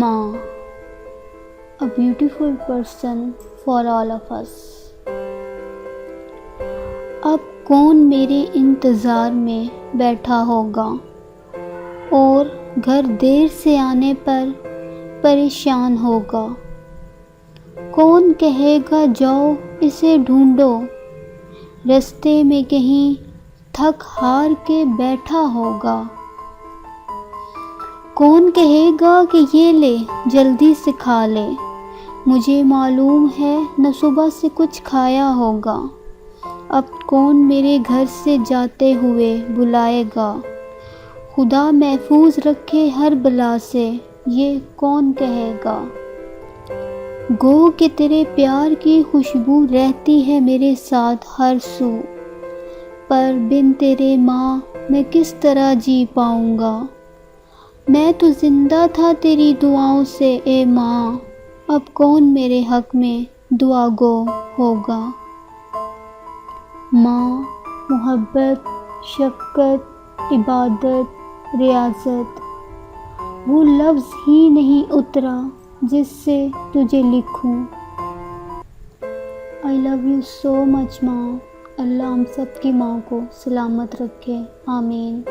माँ, a beautiful person for all of us। अब कौन मेरे इंतज़ार में बैठा होगा और घर देर से आने पर परेशान होगा। कौन कहेगा जाओ इसे ढूंढो, रास्ते में कहीं थक हार के बैठा होगा। कौन कहेगा कि ये ले जल्दी से खा ले, मुझे मालूम है न सुबह से कुछ खाया होगा। अब कौन मेरे घर से जाते हुए बुलाएगा, खुदा महफूज रखे हर बला से, ये कौन कहेगा। गो कि तेरे प्यार की खुशबू रहती है मेरे साथ हर सू, पर बिन तेरे माँ मैं किस तरह जी पाऊँगा। मैं तो ज़िंदा था तेरी दुआओं से ए माँ, अब कौन मेरे हक़ में दुआ गो होगा। माँ, मोहब्बत, शफ़क़त, इबादत, रियाज़त, वो लफ्ज़ ही नहीं उतरा जिससे तुझे लिखूं। I love you so much माँ। अल्लाह हम सब की माँ को सलामत रखे, आमीन।